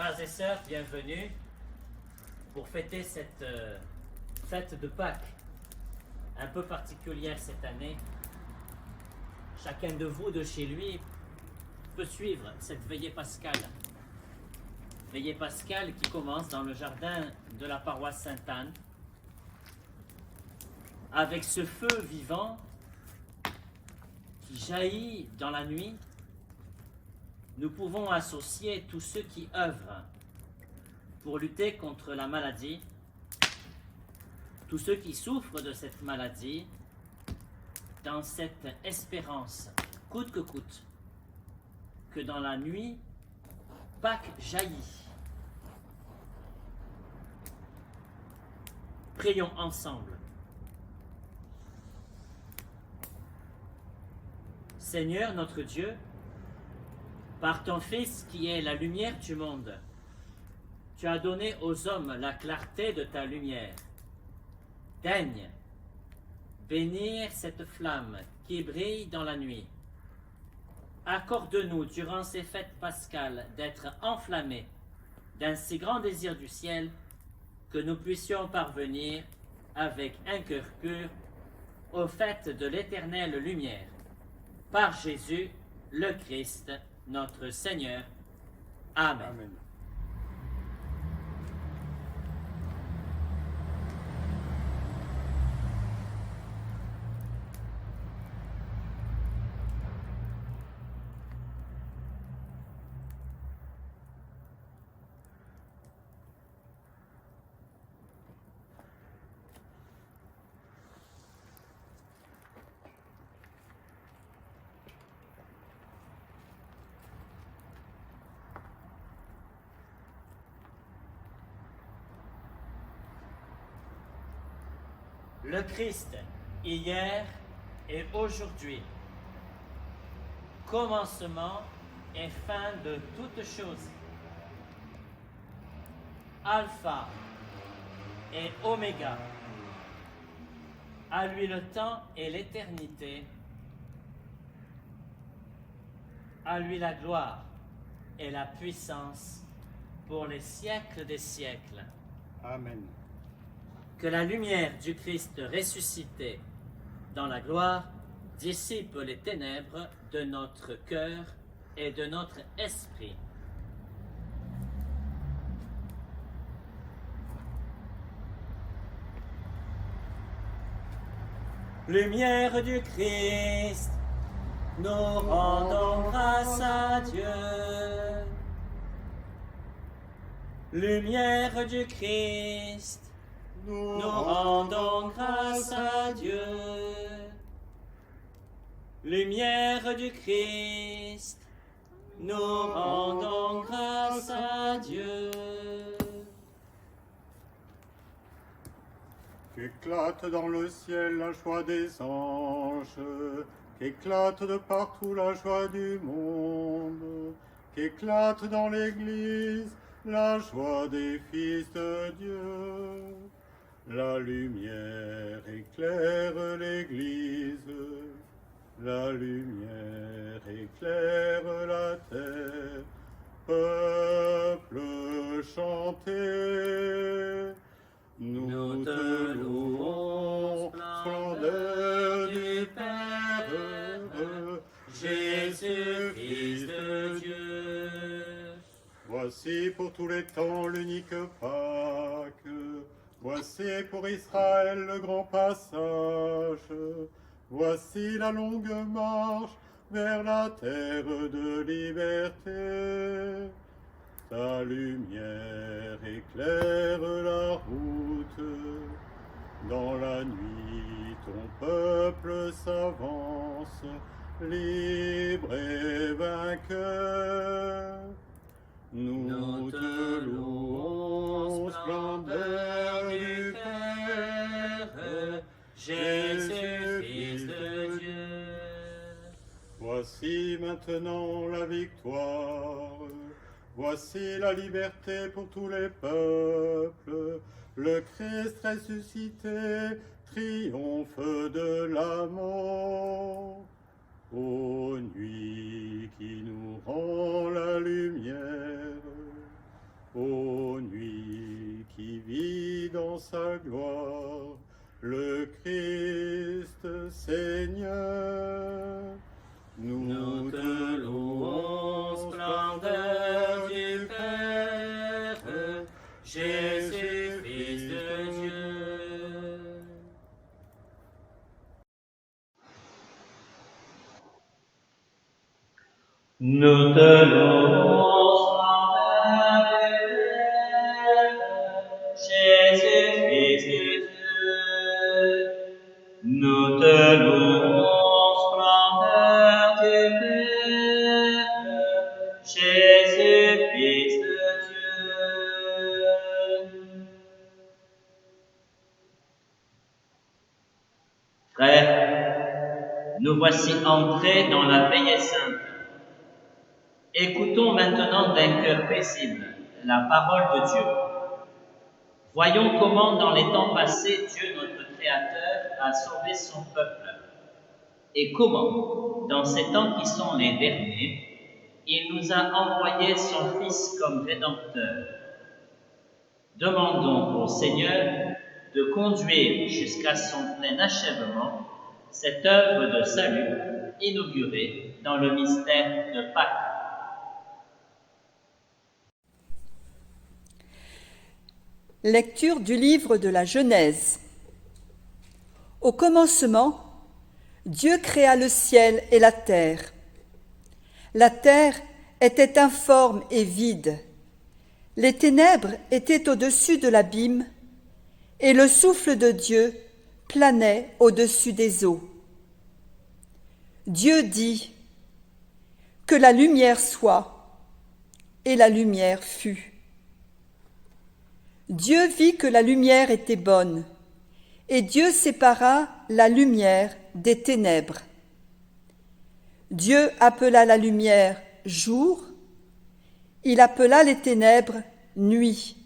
Frères et sœurs, bienvenue pour fêter cette fête de Pâques, un peu particulière cette année. Chacun de vous, de chez lui, peut suivre cette veillée pascale. Veillée pascale qui commence dans le jardin de la paroisse Sainte-Anne, avec ce feu vivant qui jaillit dans la nuit. Nous pouvons associer tous ceux qui œuvrent pour lutter contre la maladie, tous ceux qui souffrent de cette maladie, dans cette espérance, coûte que coûte, que dans la nuit, Pâques jaillit. Prions ensemble. Seigneur notre Dieu, par ton Fils qui est la lumière du monde, tu as donné aux hommes la clarté de ta lumière. Daigne bénir cette flamme qui brille dans la nuit. Accorde-nous, durant ces fêtes pascales, d'être enflammés d'un si grand désir du ciel que nous puissions parvenir, avec un cœur pur, aux fêtes de l'éternelle lumière. Par Jésus, le Christ, notre Seigneur. Amen. Amen. Le Christ, hier et aujourd'hui, commencement et fin de toutes choses, Alpha et Oméga, à lui le temps et l'éternité, à lui la gloire et la puissance pour les siècles des siècles. Amen. Que la lumière du Christ ressuscité dans la gloire dissipe les ténèbres de notre cœur et de notre esprit. Lumière du Christ, nous rendons grâce à Dieu. Lumière du Christ, nous rendons grâce à Dieu. Lumière du Christ, nous rendons grâce à Dieu. Qu'éclate dans le ciel la joie des anges, qu'éclate de partout la joie du monde, qu'éclate dans l'Église la joie des fils de Dieu. La lumière éclaire l'Église, la lumière éclaire la terre. Peuple, chantez, nous te louons, splendeur du Père, Jésus-Christ de Dieu. Voici pour tous les temps l'unique Pâques. Voici pour Israël le grand passage. Voici la longue marche vers la terre de liberté. Ta lumière éclaire la route. Dans la nuit, ton peuple s'avance, libre et vainqueur. Nous te louons, splendeur du Père, Jésus, Fils de Dieu. Voici maintenant la victoire, voici la liberté pour tous les peuples. Le Christ ressuscité triomphe de la mort. Ô nuit qui nous rend la lumière, Ô nuit qui vit dans sa gloire le Christ Seigneur, nous te louons, splendeur du Père, Jésus, Fils de Dieu. Nous te louons, splendeur du Père, Jésus, Fils de Dieu. Nous te louons, splendeur du Père, Jésus, Fils de Dieu. Frères, nous voici entrés dans la veillée sainte. Écoutons maintenant d'un cœur paisible la parole de Dieu. Voyons comment dans les temps passés Dieu notre Créateur a sauvé son peuple et comment, dans ces temps qui sont les derniers, il nous a envoyé son Fils comme Rédempteur. Demandons au Seigneur de conduire jusqu'à son plein achèvement cette œuvre de salut inaugurée dans le mystère de Pâques. Lecture du livre de la Genèse. Au commencement, Dieu créa le ciel et la terre. La terre était informe et vide. Les ténèbres étaient au-dessus de l'abîme, et le souffle de Dieu planait au-dessus des eaux. Dieu dit : « Que la lumière soit », et la lumière fut. Dieu vit que la lumière était bonne, et Dieu sépara la lumière des ténèbres. Dieu appela la lumière jour, il appela les ténèbres nuit.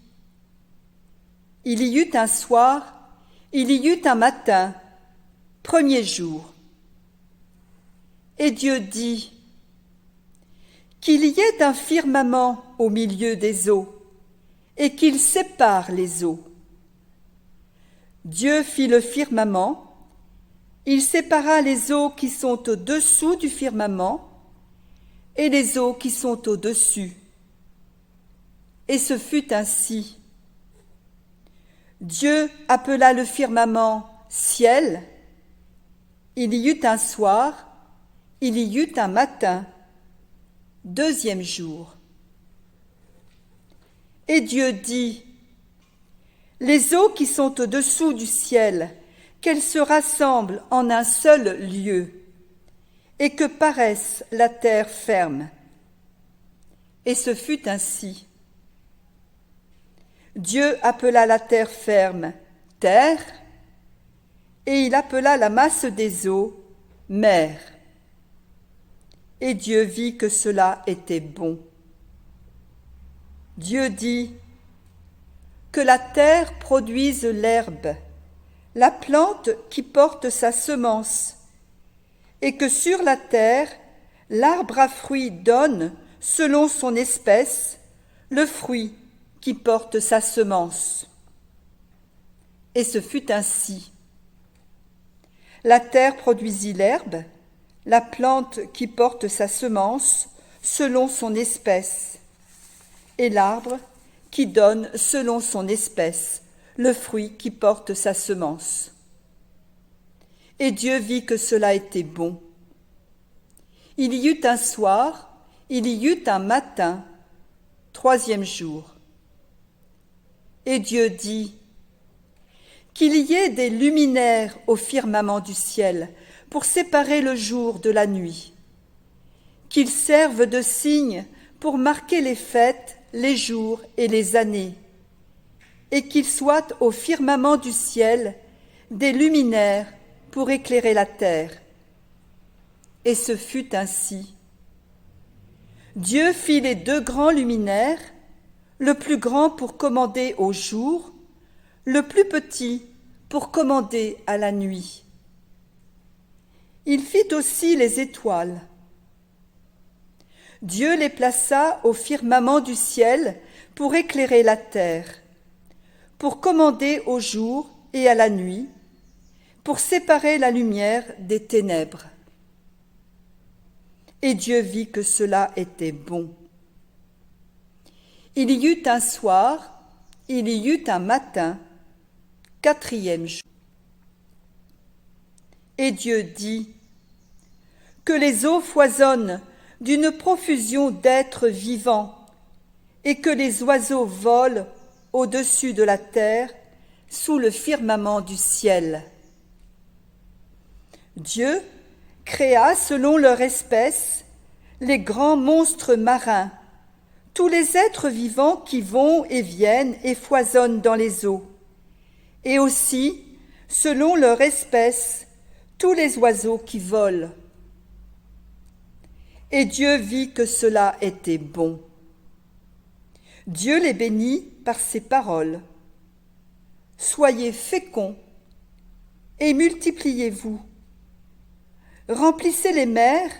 Il y eut un soir, il y eut un matin, premier jour. Et Dieu dit : qu'il y ait un firmament au milieu des eaux, et qu'il sépare les eaux. Dieu fit le firmament, il sépara les eaux qui sont au-dessous du firmament et les eaux qui sont au-dessus. Et ce fut ainsi. Dieu appela le firmament ciel. Il y eut un soir, il y eut un matin, deuxième jour. Et Dieu dit : les eaux qui sont au-dessous du ciel, qu'elles se rassemblent en un seul lieu, et que paraisse la terre ferme. Et ce fut ainsi. Dieu appela la terre ferme terre, et il appela la masse des eaux mer. Et Dieu vit que cela était bon. Dieu dit : que la terre produise l'herbe, la plante qui porte sa semence, et que sur la terre, l'arbre à fruits donne, selon son espèce, le fruit qui porte sa semence. Et ce fut ainsi. La terre produisit l'herbe, la plante qui porte sa semence, selon son espèce, et l'arbre qui donne, selon son espèce, le fruit qui porte sa semence. Et Dieu vit que cela était bon. Il y eut un soir, il y eut un matin, troisième jour. Et Dieu dit : qu'il y ait des luminaires au firmament du ciel pour séparer le jour de la nuit, qu'ils servent de signes pour marquer les fêtes, les jours et les années, et qu'il soit au firmament du ciel des luminaires pour éclairer la terre. Et ce fut ainsi. Dieu fit les deux grands luminaires, le plus grand pour commander au jour, le plus petit pour commander à la nuit. Il fit aussi les étoiles. Dieu les plaça au firmament du ciel pour éclairer la terre, pour commander au jour et à la nuit, pour séparer la lumière des ténèbres. Et Dieu vit que cela était bon. Il y eut un soir, il y eut un matin, 4e jour. Et Dieu dit, que les eaux foisonnent d'une profusion d'êtres vivants, et que les oiseaux volent au-dessus de la terre, sous le firmament du ciel. Dieu créa selon leur espèce les grands monstres marins, tous les êtres vivants qui vont et viennent et foisonnent dans les eaux, et aussi, selon leur espèce, tous les oiseaux qui volent. Et Dieu vit que cela était bon. Dieu les bénit par ses paroles. Soyez féconds et multipliez-vous. Remplissez les mers,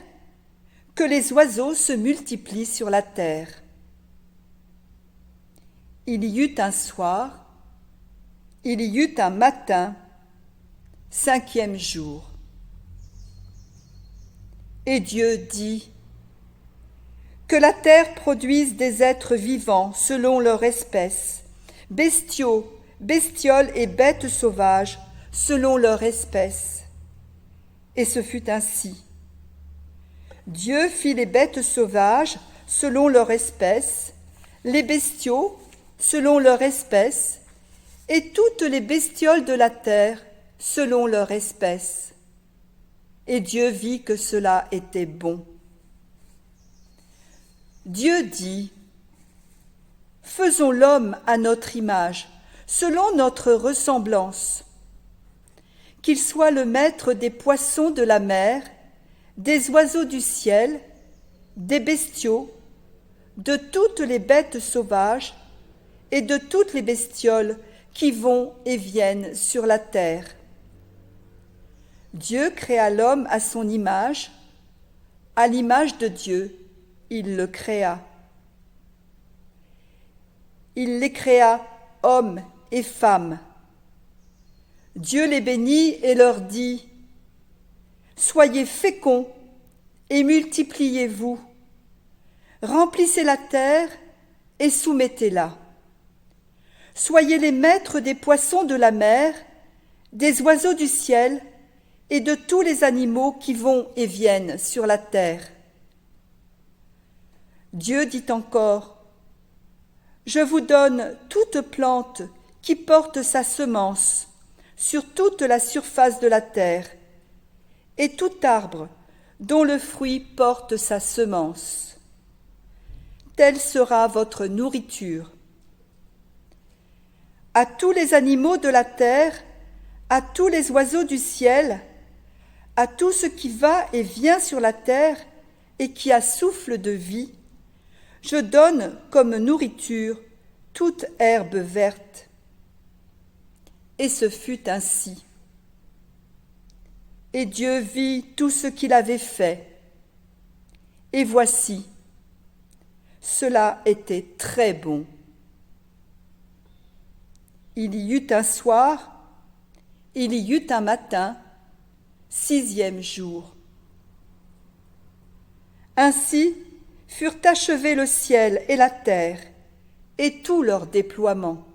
que les oiseaux se multiplient sur la terre. Il y eut un soir, il y eut un matin, 5e jour. Et Dieu dit, que la terre produise des êtres vivants selon leur espèce, bestiaux, bestioles et bêtes sauvages selon leur espèce. Et ce fut ainsi. Dieu fit les bêtes sauvages selon leur espèce, les bestiaux selon leur espèce, et toutes les bestioles de la terre selon leur espèce. Et Dieu vit que cela était bon. Dieu dit, faisons l'homme à notre image, selon notre ressemblance, qu'il soit le maître des poissons de la mer, des oiseaux du ciel, des bestiaux, de toutes les bêtes sauvages et de toutes les bestioles qui vont et viennent sur la terre. Dieu créa l'homme à son image, à l'image de Dieu, il le créa. Il les créa, hommes et femmes. Dieu les bénit et leur dit, soyez féconds et multipliez-vous, remplissez la terre et soumettez-la. Soyez les maîtres des poissons de la mer, des oiseaux du ciel et de tous les animaux qui vont et viennent sur la terre. Dieu dit encore, je vous donne toute plante qui porte sa semence sur toute la surface de la terre, et tout arbre dont le fruit porte sa semence. Telle sera votre nourriture. À tous les animaux de la terre, à tous les oiseaux du ciel, à tout ce qui va et vient sur la terre et qui a souffle de vie, je donne comme nourriture toute herbe verte. Et ce fut ainsi. Et Dieu vit tout ce qu'il avait fait. Et voici, cela était très bon. Il y eut un soir, il y eut un matin, 6e jour. Ainsi furent achevés le ciel et la terre, et tout leur déploiement.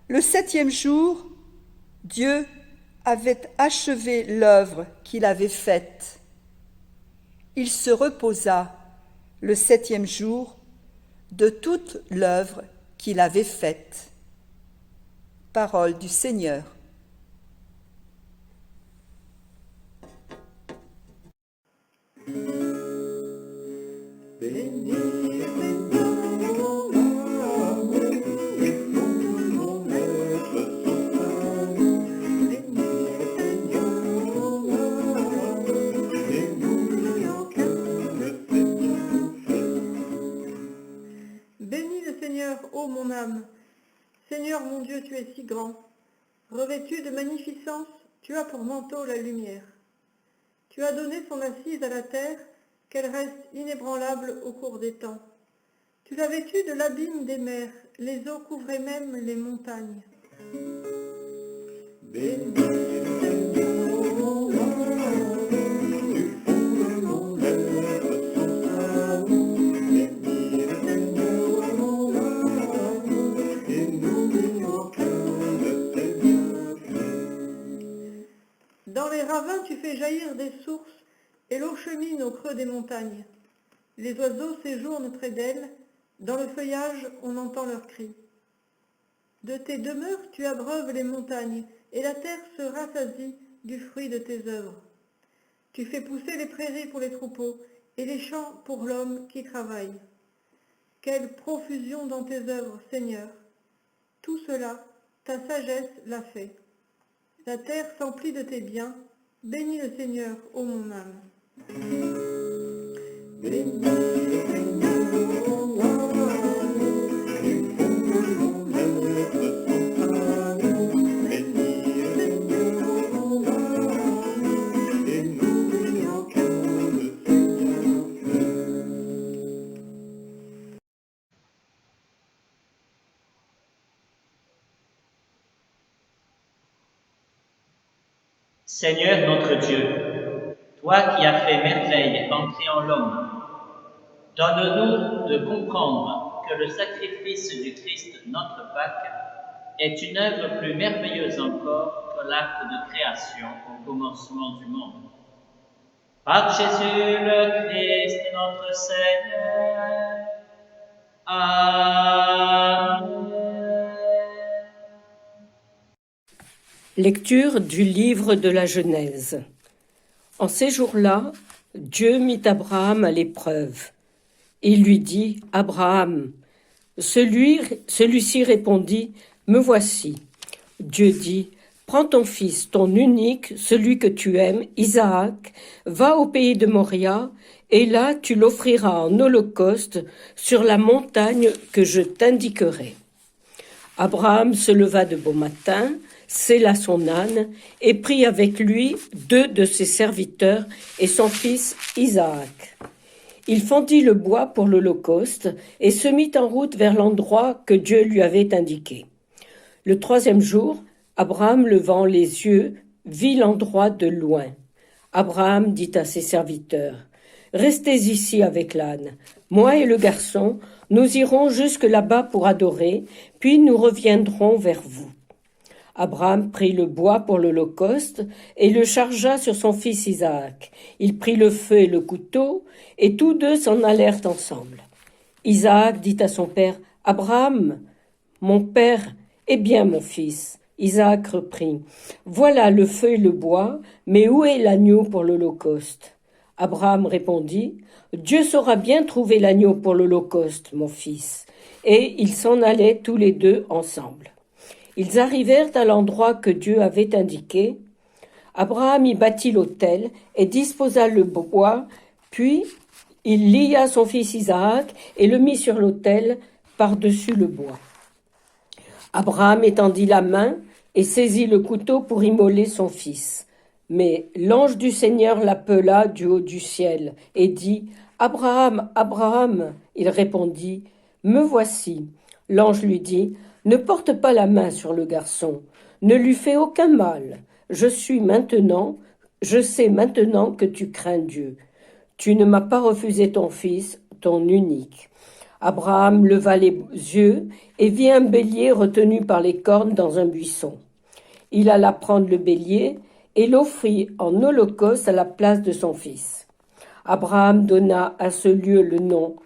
Le 7e jour, Dieu avait achevé l'œuvre qu'il avait faite. Il se reposa le 7e jour de toute l'œuvre qu'il avait faite. Parole du Seigneur. Ô mon âme, Seigneur mon Dieu, tu es si grand. Revêtu de magnificence, tu as pour manteau la lumière. Tu as donné son assise à la terre, qu'elle reste inébranlable au cours des temps. Tu l'as vêtu de l'abîme des mers, les eaux couvraient même les montagnes. Béni le Seigneur, mon âme, du fond de mon être son salut. Béni le Seigneur, mon âme, et n'oublie aucun de ses bienfaits. Dans les ravins, tu fais jaillir des sources, et l'eau chemine au creux des montagnes. Les oiseaux séjournent près d'elles, dans le feuillage, on entend leurs cris. De tes demeures, tu abreuves les montagnes, et la terre se rassasie du fruit de tes œuvres. Tu fais pousser les prairies pour les troupeaux, et les champs pour l'homme qui travaille. Quelle profusion dans tes œuvres, Seigneur! Tout cela, ta sagesse l'a fait. La terre s'emplit de tes biens. Bénis le Seigneur, ô mon âme. Béni le Seigneur, mon âme, du fond de mon être son salut. Béni le Seigneur, mon âme, et n'oublie aucun de ses bienfaits. Seigneur notre Dieu, toi qui as fait merveille en créant l'homme, donne-nous de comprendre que le sacrifice du Christ, notre Pâque, est une œuvre plus merveilleuse encore que l'acte de création au commencement du monde. Par Jésus le Christ, notre Seigneur. Amen. Lecture du livre de la Genèse. En ces jours-là, Dieu mit Abraham à l'épreuve. Il lui dit, « Abraham !» Celui-ci répondit, « Me voici. » Dieu dit, « Prends ton fils, ton unique, celui que tu aimes, Isaac, va au pays de Moria, et là tu l'offriras en holocauste sur la montagne que je t'indiquerai. » Abraham se leva de bon matin, sella son âne, et prit avec lui 2 de ses serviteurs et son fils Isaac. Il fendit le bois pour l'holocauste et se mit en route vers l'endroit que Dieu lui avait indiqué. Le 3e jour, Abraham, levant les yeux, vit l'endroit de loin. Abraham dit à ses serviteurs, « Restez ici avec l'âne. Moi et le garçon, nous irons jusque là-bas pour adorer, puis nous reviendrons vers vous. » Abraham prit le bois pour l'holocauste et le chargea sur son fils Isaac. Il prit le feu et le couteau, et tous 2 s'en allèrent ensemble. Isaac dit à son père, « Abraham, mon père, eh bien mon fils. » Isaac reprit, « Voilà le feu et le bois, mais où est l'agneau pour l'holocauste ?» Abraham répondit, « Dieu saura bien trouver l'agneau pour l'holocauste, mon fils. » Et ils s'en allaient tous les 2 ensemble. Ils arrivèrent à l'endroit que Dieu avait indiqué. Abraham y bâtit l'autel et disposa le bois, puis il lia son fils Isaac et le mit sur l'autel par-dessus le bois. Abraham étendit la main et saisit le couteau pour immoler son fils. Mais l'ange du Seigneur l'appela du haut du ciel et dit, « Abraham, Abraham !» Il répondit, « Me voici. » L'ange lui dit, « Ne porte pas la main sur le garçon, ne lui fais aucun mal. Je sais maintenant que tu crains Dieu. Tu ne m'as pas refusé ton fils, ton unique. » Abraham leva les yeux et vit un bélier retenu par les cornes dans un buisson. Il alla prendre le bélier et l'offrit en holocauste à la place de son fils. Abraham donna à ce lieu le nom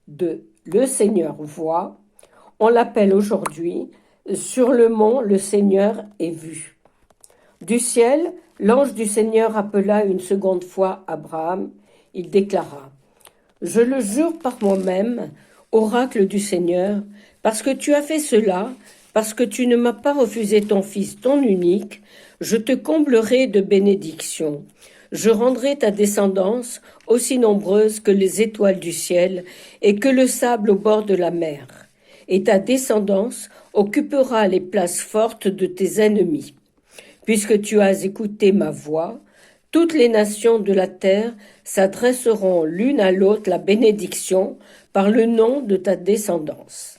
de « Le Seigneur voit ». On l'appelle aujourd'hui « Sur le mont, le Seigneur est vu ». Du ciel, l'ange du Seigneur appela une seconde fois Abraham. Il déclara « Je le jure par moi-même, oracle du Seigneur, parce que tu as fait cela, parce que tu ne m'as pas refusé ton fils, ton unique, je te comblerai de bénédictions. Je rendrai ta descendance aussi nombreuse que les étoiles du ciel et que le sable au bord de la mer. Et ta descendance occupera les places fortes de tes ennemis. Puisque tu as écouté ma voix, Toutes les nations de la terre s'adresseront l'une à l'autre la bénédiction par le nom de ta descendance.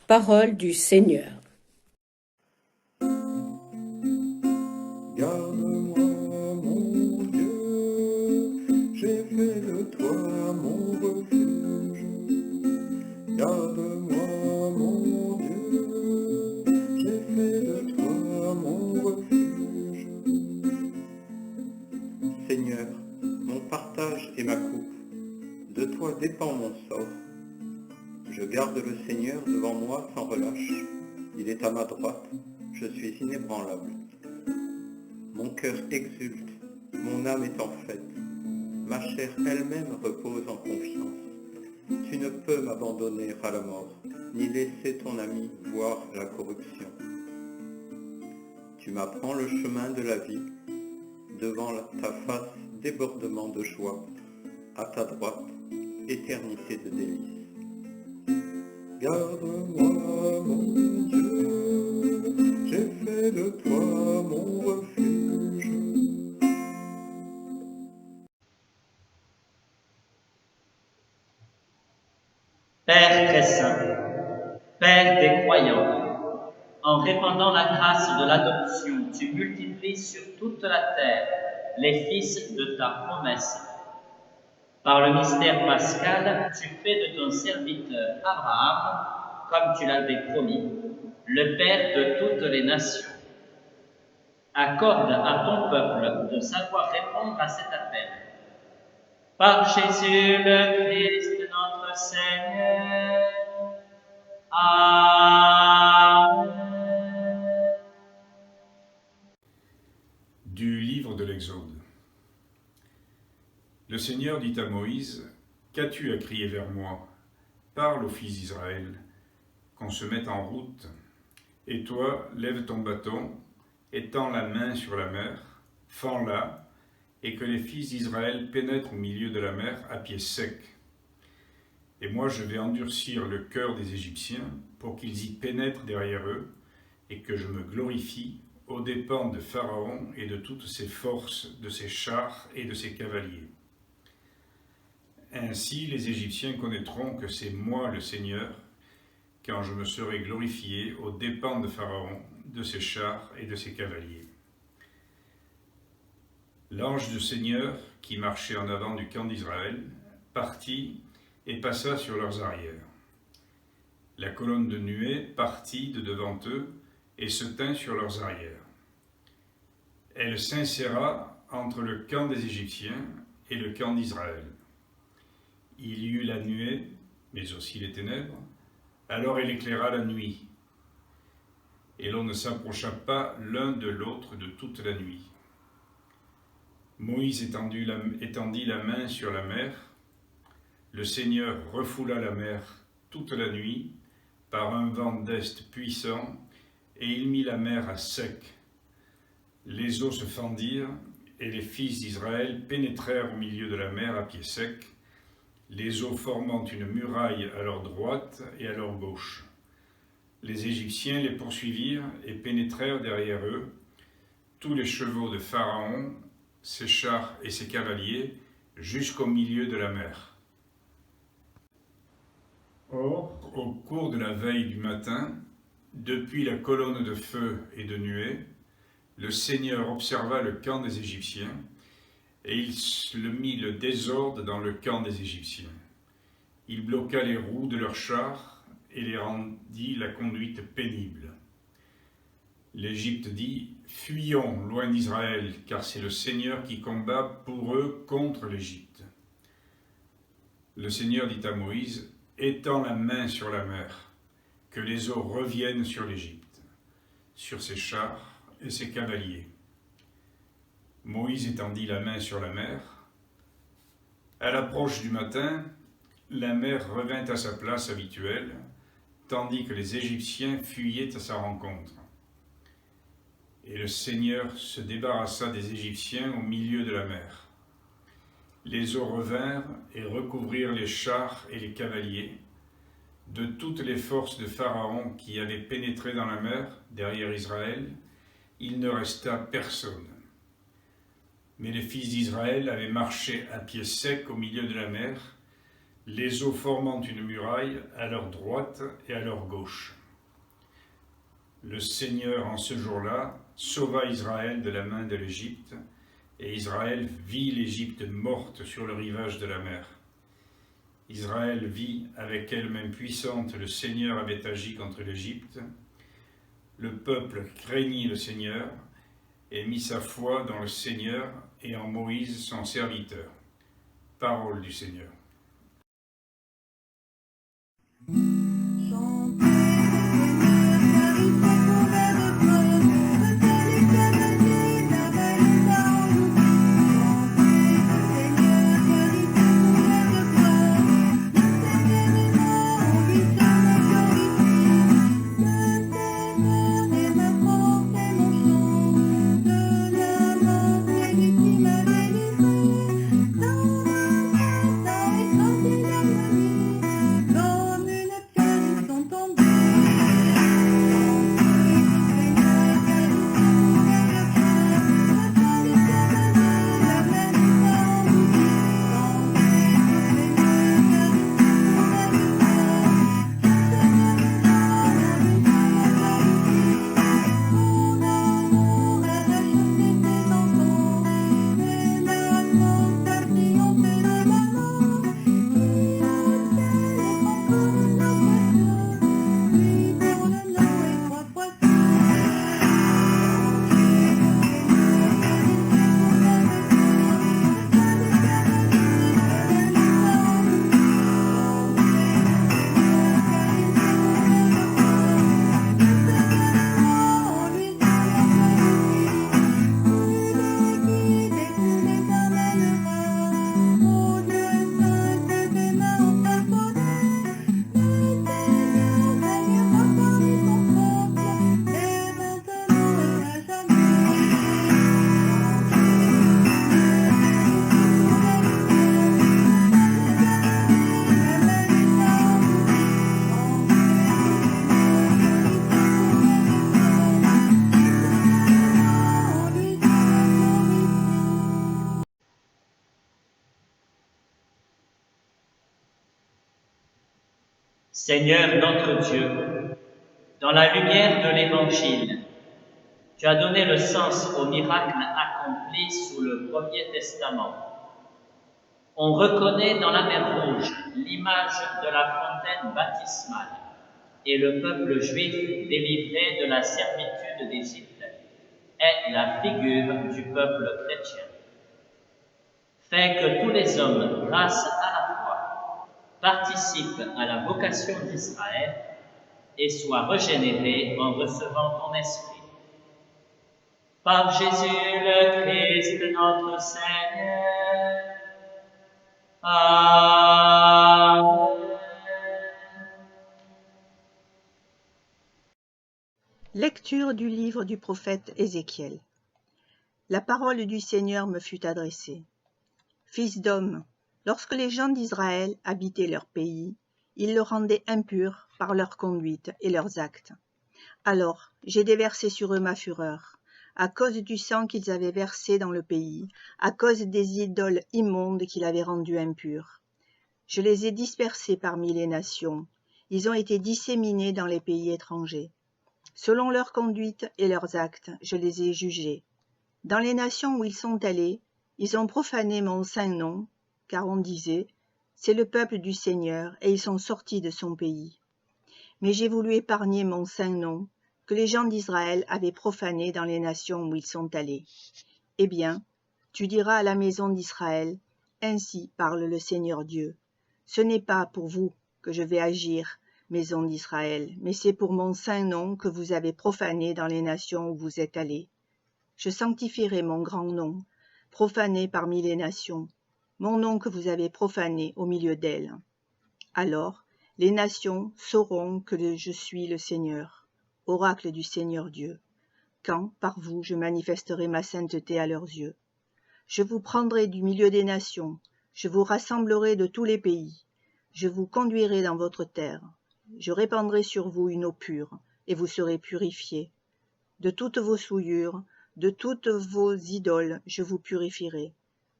Parole du Seigneur. Garde-moi, mon Dieu, j'ai fait de toi mon refuge. Garde-moi, mon Dieu, j'ai fait de toi mon refuge. Seigneur, mon partage et ma coupe, de toi dépend mon sort. Je garde le Seigneur devant moi sans relâche. Il est à ma droite, je suis inébranlable. Mon cœur exulte, mon âme est en fête, ma chair elle-même repose en confiance. Tu ne peux m'abandonner à la mort, ni laisser ton ami voir la corruption. Tu m'apprends le chemin de la vie, devant ta face débordement de joie, à ta droite, éternité de délices. Garde-moi, mon Dieu, j'ai fait de toi mon refuge. Père très saint, Père des croyants, en répandant la grâce de l'adoption, tu multiplies sur toute la terre les fils de ta promesse. Par le mystère pascal, tu fais de ton serviteur Abraham, comme tu l'avais promis, le Père de toutes les nations. Accorde à ton peuple de savoir répondre à cet appel. Par Jésus le Christ notre Seigneur. Amen. Du livre de l'Exode. Le Seigneur dit à Moïse, « Qu'as-tu à crier vers moi? Parle aux fils d'Israël, qu'on se mette en route. Et toi, lève ton bâton, étends la main sur la mer, fends-la, et que les fils d'Israël pénètrent au milieu de la mer à pied sec. Et moi je vais endurcir le cœur des Égyptiens pour qu'ils y pénètrent derrière eux, et que je me glorifie aux dépens de Pharaon et de toutes ses forces, de ses chars et de ses cavaliers. Ainsi les Égyptiens connaîtront que c'est moi le Seigneur, quand je me serai glorifié aux dépens de Pharaon, de ses chars et de ses cavaliers. » L'ange du Seigneur, qui marchait en avant du camp d'Israël, partit et passa sur leurs arrières. La colonne de nuée partit de devant eux et se tint sur leurs arrières. Elle s'inséra entre le camp des Égyptiens et le camp d'Israël. Il y eut la nuée, mais aussi les ténèbres, alors elle éclaira la nuit, et l'on ne s'approcha pas l'un de l'autre de toute la nuit. Moïse étendit la main sur la mer, le Seigneur refoula la mer toute la nuit par un vent d'est puissant, et il mit la mer à sec. Les eaux se fendirent, et les fils d'Israël pénétrèrent au milieu de la mer à pied sec, les eaux formant une muraille à leur droite et à leur gauche. Les Égyptiens les poursuivirent et pénétrèrent derrière eux, tous les chevaux de Pharaon, ses chars et ses cavaliers, jusqu'au milieu de la mer. Or, au cours de la veille du matin, depuis la colonne de feu et de nuée, le Seigneur observa le camp des Égyptiens, et il mit le désordre dans le camp des Égyptiens. Il bloqua les roues de leurs chars et les rendit la conduite pénible. L'Égypte dit, « Fuyons loin d'Israël, car c'est le Seigneur qui combat pour eux contre l'Égypte. » Le Seigneur dit à Moïse, « Étends la main sur la mer, que les eaux reviennent sur l'Égypte, sur ses chars et ses cavaliers. » Moïse étendit la main sur la mer. À l'approche du matin, la mer revint à sa place habituelle, tandis que les Égyptiens fuyaient à sa rencontre. Et le Seigneur se débarrassa des Égyptiens au milieu de la mer. Les eaux revinrent et recouvrirent les chars et les cavaliers. De toutes les forces de Pharaon qui avaient pénétré dans la mer derrière Israël, il ne resta personne. Mais les fils d'Israël avaient marché à pied sec au milieu de la mer, les eaux formant une muraille à leur droite et à leur gauche. Le Seigneur, en ce jour-là, sauva Israël de la main de l'Égypte, et Israël vit l'Égypte morte sur le rivage de la mer. Israël vit avec quelle main puissante le Seigneur avait agi contre l'Égypte. Le peuple craignit le Seigneur et mit sa foi dans le Seigneur et en Moïse son serviteur. Parole du Seigneur. Seigneur notre Dieu, dans la lumière de l'Évangile, tu as donné le sens aux miracles accomplis sous le Premier Testament. On reconnaît dans la mer Rouge l'image de la fontaine baptismale et le peuple juif délivré de la servitude d'Égypte est la figure du peuple chrétien. Fais que tous les hommes, grâce à la foi, participent à la vocation d'Israël et soient régénérés en recevant ton esprit. Par Jésus le Christ notre Seigneur. Amen. Lecture du livre du prophète Ézéchiel. La parole du Seigneur me fut adressée. Fils d'homme, lorsque les gens d'Israël habitaient leur pays, ils le rendaient impur par leur conduite et leurs actes. Alors j'ai déversé sur eux ma fureur, à cause du sang qu'ils avaient versé dans le pays, à cause des idoles immondes qu'il avait rendues impures. Je les ai dispersés parmi les nations, ils ont été disséminés dans les pays étrangers. Selon leur conduite et leurs actes, je les ai jugés. Dans les nations où ils sont allés, ils ont profané mon saint nom, car on disait, c'est le peuple du Seigneur, et ils sont sortis de son pays. Mais j'ai voulu épargner mon saint nom, que les gens d'Israël avaient profané dans les nations où ils sont allés. Eh bien, tu diras à la maison d'Israël, ainsi parle le Seigneur Dieu. Ce n'est pas pour vous que je vais agir, maison d'Israël, mais c'est pour mon saint nom que vous avez profané dans les nations où vous êtes allés. Je sanctifierai mon grand nom, profané parmi les nations, mon nom que vous avez profané au milieu d'elles. Alors, les nations sauront que je suis le Seigneur, oracle du Seigneur Dieu, quand, par vous, je manifesterai ma sainteté à leurs yeux. Je vous prendrai du milieu des nations, je vous rassemblerai de tous les pays, je vous conduirai dans votre terre, je répandrai sur vous une eau pure, et vous serez purifiés. De toutes vos souillures, De toutes vos idoles, je vous purifierai.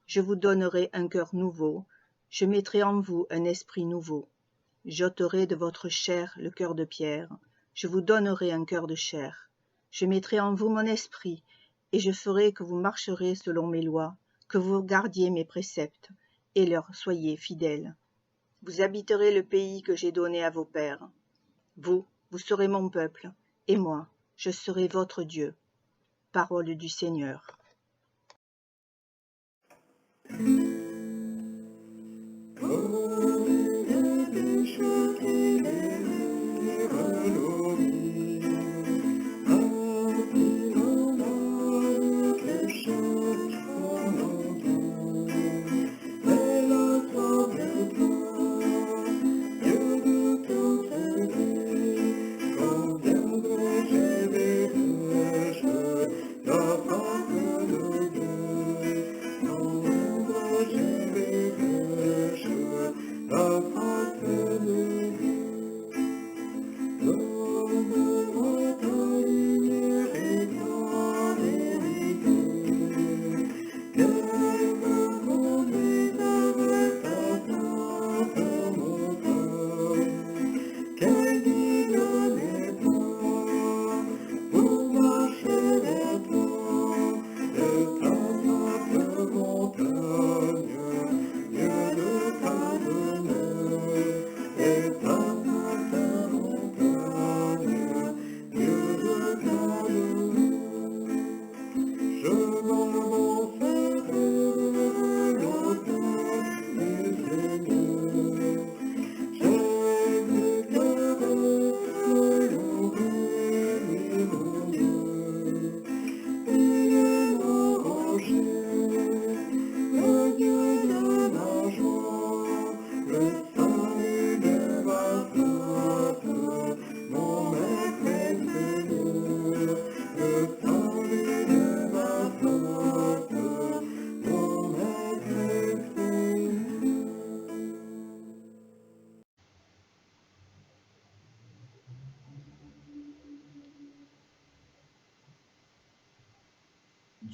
Je vous donnerai un cœur nouveau. Je mettrai en vous un esprit nouveau. J'ôterai de votre chair le cœur de pierre. Je vous donnerai un cœur de chair. Je mettrai en vous mon esprit, et je ferai que vous marcherez selon mes lois, que vous gardiez mes préceptes, et leur soyez fidèles. Vous habiterez le pays que j'ai donné à vos pères. Vous serez mon peuple, et moi, je serai votre Dieu. Parole du Seigneur.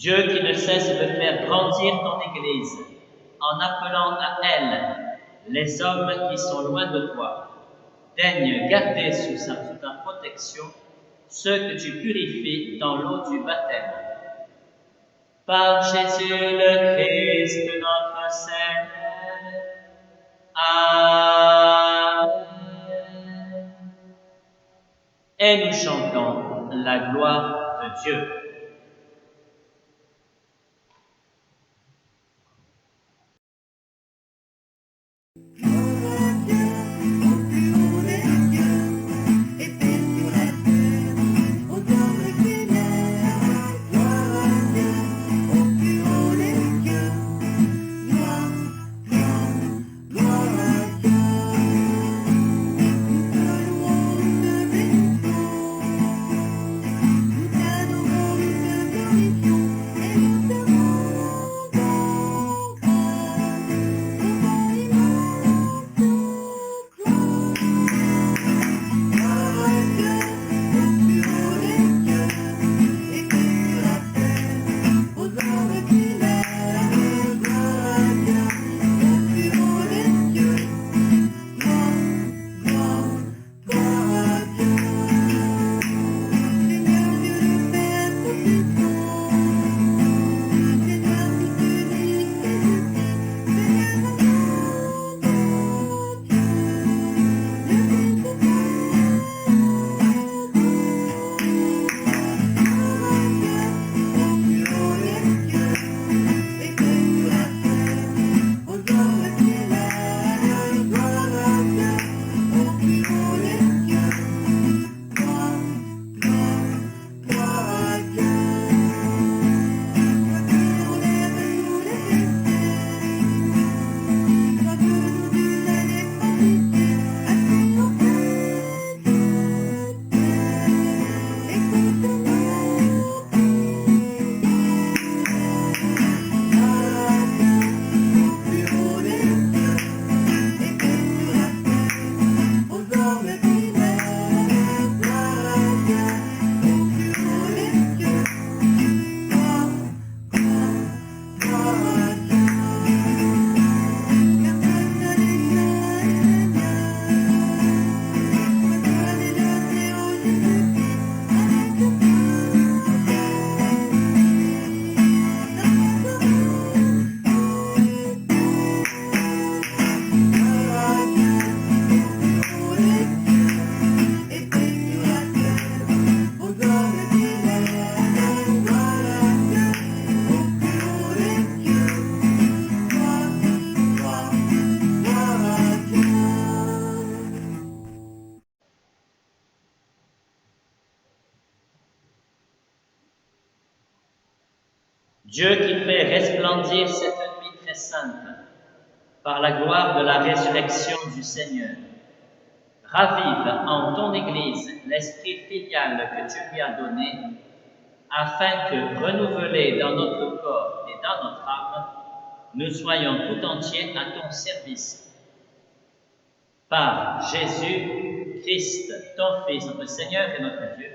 Dieu qui ne cesse de faire grandir ton Église, en appelant à elle les hommes qui sont loin de toi, daigne garder sous ta protection ceux que tu purifies dans l'eau du baptême. Par Jésus le Christ, notre Seigneur. Amen. Et nous chantons la gloire de Dieu. Dieu qui fait resplendir cette nuit très sainte par la gloire de la résurrection du Seigneur, ravive en ton Église l'esprit filial que tu lui as donné, afin que, renouvelés dans notre corps et dans notre âme, nous soyons tout entiers à ton service. Par Jésus Christ, ton Fils, notre Seigneur et notre Dieu,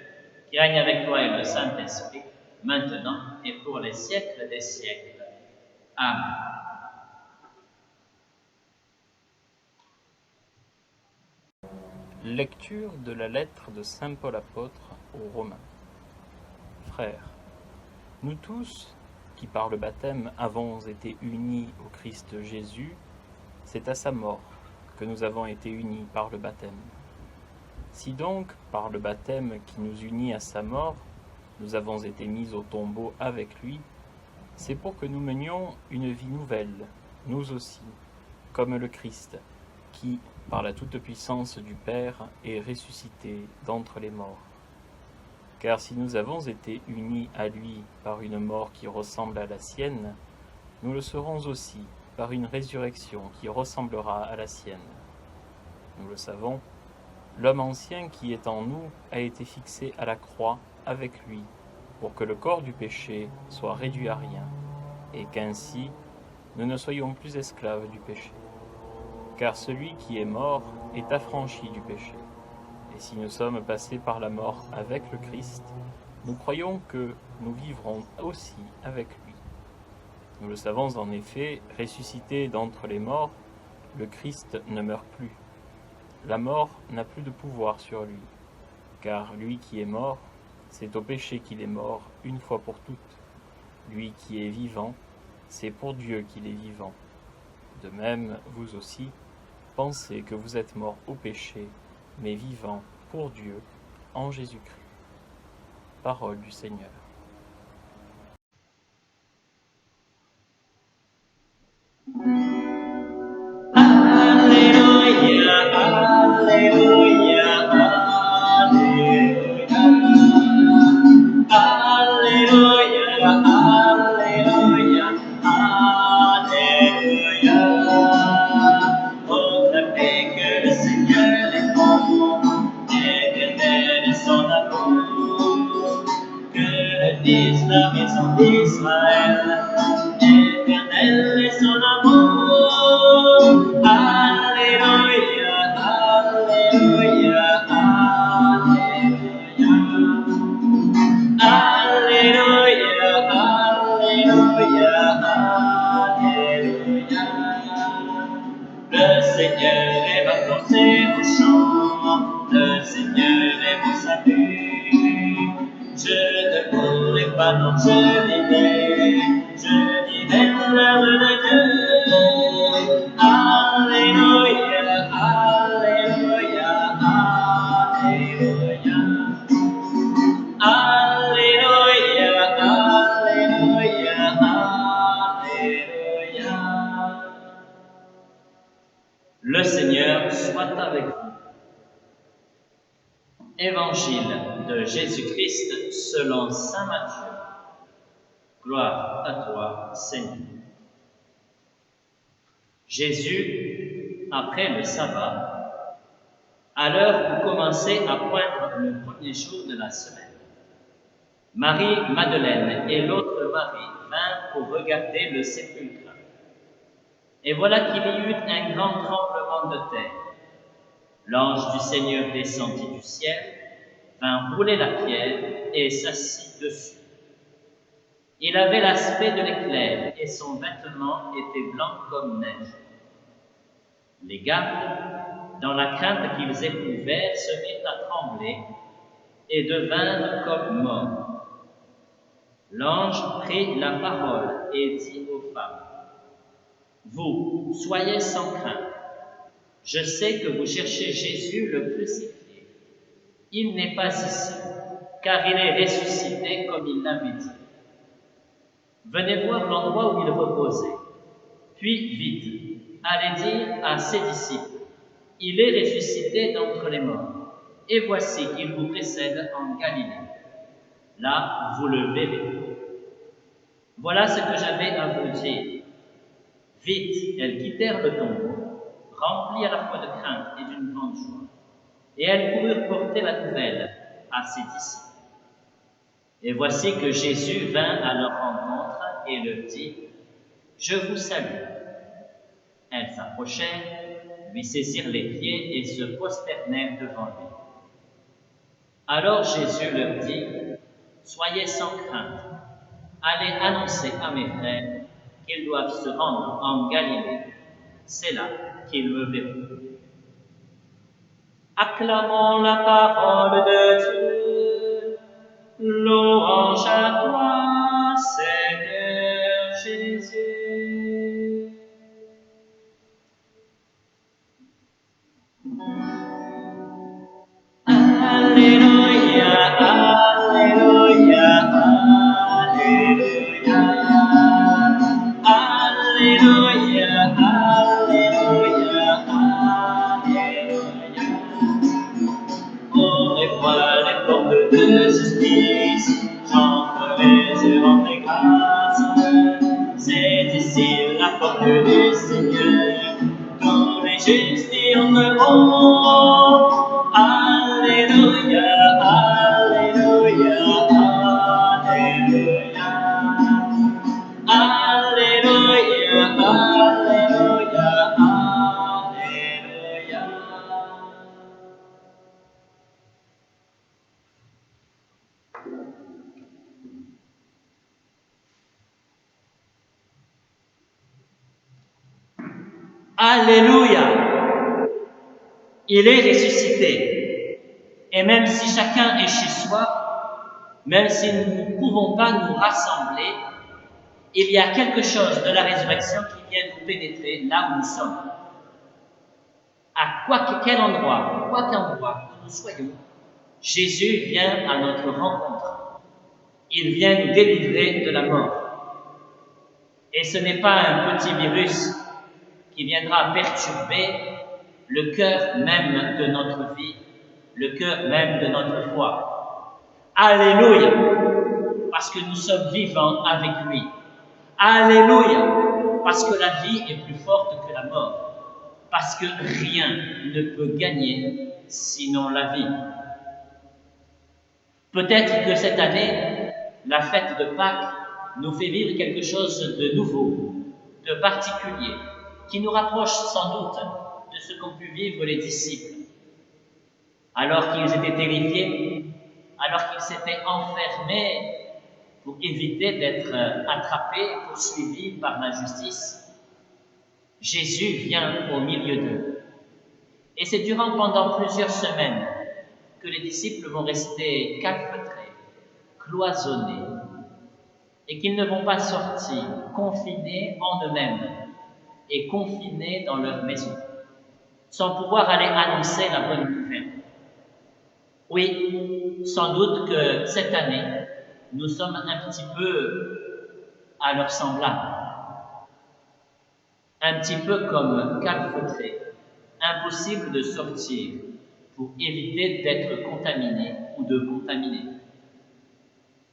qui règne avec toi et le Saint-Esprit, maintenant et pour les siècles des siècles. Amen. Lecture de la lettre de saint Paul apôtre aux Romains. Frères, nous tous, qui par le baptême avons été unis au Christ Jésus, c'est à sa mort que nous avons été unis par le baptême. Si donc, par le baptême qui nous unit à sa mort, nous avons été mis au tombeau avec lui, c'est pour que nous menions une vie nouvelle, nous aussi, comme le Christ, qui, par la toute-puissance du Père, est ressuscité d'entre les morts. Car si nous avons été unis à lui par une mort qui ressemble à la sienne, nous le serons aussi par une résurrection qui ressemblera à la sienne. Nous le savons, l'homme ancien qui est en nous a été fixé à la croix avec lui, pour que le corps du péché soit réduit à rien, et qu'ainsi nous ne soyons plus esclaves du péché. Car celui qui est mort est affranchi du péché. Et si nous sommes passés par la mort avec le Christ, nous croyons que nous vivrons aussi avec lui. Nous le savons en effet, ressuscité d'entre les morts, le Christ ne meurt plus. La mort n'a plus de pouvoir sur lui, car lui qui est mort, c'est au péché qu'il est mort une fois pour toutes. Lui qui est vivant, c'est pour Dieu qu'il est vivant. De même, vous aussi, pensez que vous êtes morts au péché, mais vivants pour Dieu en Jésus-Christ. Parole du Seigneur. Alléluia, Alléluia, Alléluia. Alléluia, Alléluia, Alléluia. Proclamez que le Seigneur est bon, éternel est son amour, que le disent la maison d'Israël, éternel est son amour. Alléluia, Alléluia, Alléluia. Alléluia, Alléluia, Alléluia. Le Seigneur est ma force et mon chant, le Seigneur est mon salut. Je ne mourrai pas, non, je dirai l'œuvre de Dieu. Alléluia, Alléluia, Alléluia. Alléluia, Alléluia, Alléluia. Le Seigneur soit avec vous. Évangile de Jésus-Christ selon saint Matthieu. Gloire à toi, Seigneur. Jésus, après le sabbat, à l'heure où commençait à poindre le premier jour de la semaine, Marie-Madeleine et l'autre Marie vinrent pour regarder le sépulcre. Et voilà qu'il y eut un grand tremblement de terre. L'ange du Seigneur descendit du ciel, vint rouler la pierre et s'assit dessus. Il avait l'aspect de l'éclair et son vêtement était blanc comme neige. Les gardes, dans la crainte qu'ils éprouvèrent, se mirent à trembler et devinrent comme morts. L'ange prit la parole et dit aux femmes: Vous, soyez sans crainte. Je sais que vous cherchez Jésus le crucifié. Il n'est pas ici, car il est ressuscité comme il l'avait dit. Venez voir l'endroit où il reposait. Puis vite, allez dire à ses disciples: Il est ressuscité d'entre les morts, et voici qu'il vous précède en Galilée. Là, vous le verrez. Voilà ce que j'avais à vous dire. Vite, elles quittèrent le tombeau, remplies à la fois de crainte et d'une grande joie. Et elles coururent porter la nouvelle à ses disciples. Et voici que Jésus vint à leur rencontre et leur dit, « Je vous salue. » Elles s'approchèrent, lui saisirent les pieds et se prosternèrent devant lui. Alors Jésus leur dit, « Soyez sans crainte. Allez annoncer à mes frères qu'ils doivent se rendre en Galilée. C'est là qu'ils me verront. » Acclamons la parole de Dieu. Louange à toi, Seigneur Jésus. Alléluia, Alléluia, Alléluia. Alléluia, Alléluia, Alléluia. Ouvrez-moi les portes de justice, j'entrerai, je rendrai grâce. C'est ici la porte du Seigneur, tous les justes y entreront. Alléluia, Alléluia, Alléluia. Alléluia, Alléluia, Alléluia. Alléluia! Il est ressuscité. Et même si chacun est chez soi, même si nous ne pouvons pas nous rassembler, il y a quelque chose de la résurrection qui vient nous pénétrer là où nous sommes. À quel endroit, quoi qu'endroit où nous soyons, Jésus vient à notre rencontre. Il vient nous délivrer de la mort. Et ce n'est pas un petit virus qui viendra perturber le cœur même de notre vie, le cœur même de notre foi. Alléluia, parce que nous sommes vivants avec lui. Alléluia, parce que la vie est plus forte que la mort, parce que rien ne peut gagner sinon la vie. Peut-être que cette année, la fête de Pâques nous fait vivre quelque chose de nouveau, de particulier, qui nous rapproche sans doute de ce qu'ont pu vivre les disciples. Alors qu'ils étaient terrifiés, alors qu'ils s'étaient enfermés pour éviter d'être attrapés, poursuivis par la justice, Jésus vient au milieu d'eux. Et c'est pendant plusieurs semaines que les disciples vont rester calfeutrés, cloisonnés, et qu'ils ne vont pas sortir, confinés en eux-mêmes et confinés dans leur maison, sans pouvoir aller annoncer la bonne nouvelle. Oui, sans doute que cette année, nous sommes un petit peu à leur semblable, un petit peu comme calfeutrés, impossible de sortir pour éviter d'être contaminé ou de contaminer.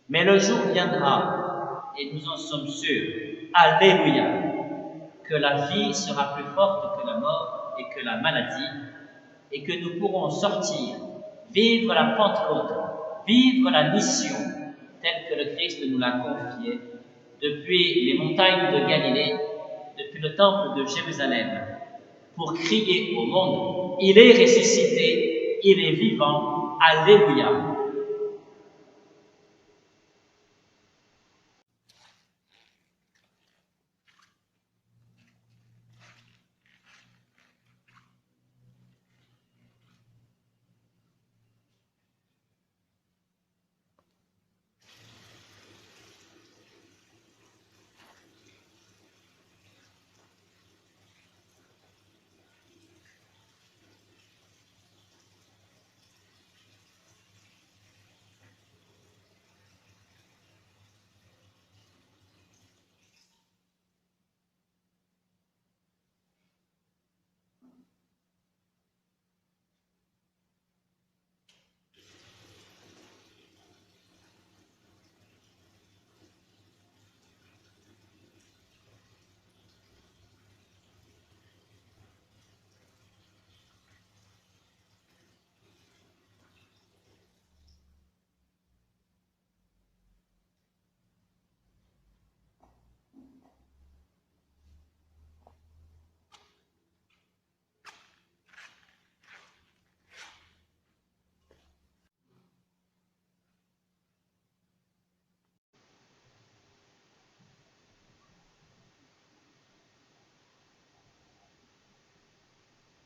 Mais le jour viendra, et nous en sommes sûrs, Alléluia, que la vie sera plus forte que la mort et que la maladie, et que nous pourrons sortir, vivre la Pentecôte, vivre la mission telle que le Christ nous l'a confiée depuis les montagnes de Galilée, depuis le temple de Jérusalem, pour crier au monde, il est ressuscité, il est vivant, Alléluia.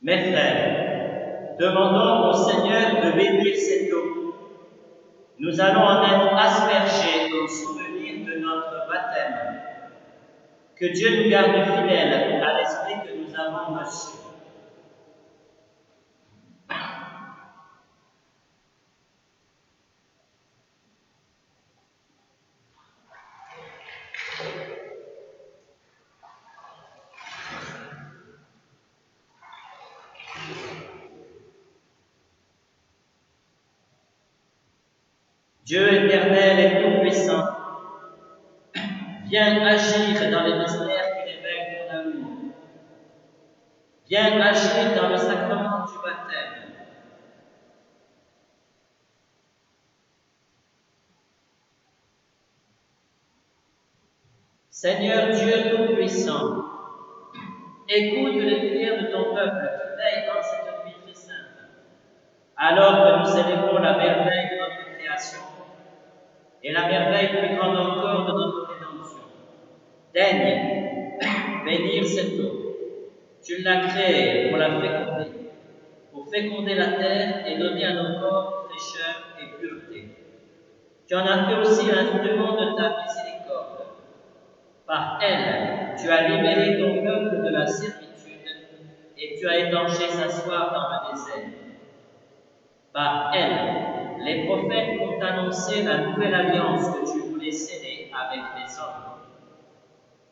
Mes frères, demandons au Seigneur de bénir cette eau. Nous allons en être aspergés en souvenir de notre baptême. Que Dieu nous garde fidèles à l'esprit que nous avons reçu. Dieu éternel et tout-puissant, viens agir dans les mystères qui révèlent ton amour. Viens agir dans le sacrement du baptême. Seigneur Dieu tout-puissant, écoute les prières de ton peuple qui veille dans cette nuit très sainte. Alors que nous célébrons la merveille de notre création et la merveille plus grande encore de notre rédemption, daigne bénir cette eau. Tu l'as créée pour féconder la terre et donner à nos corps fraîcheur et pureté. Tu en as fait aussi l'instrument de ta miséricorde. Par elle, tu as libéré ton peuple de la servitude et tu as étanché sa soif dans le désert. Par elle, les prophètes ont annoncé la nouvelle alliance que tu voulais sceller avec les hommes.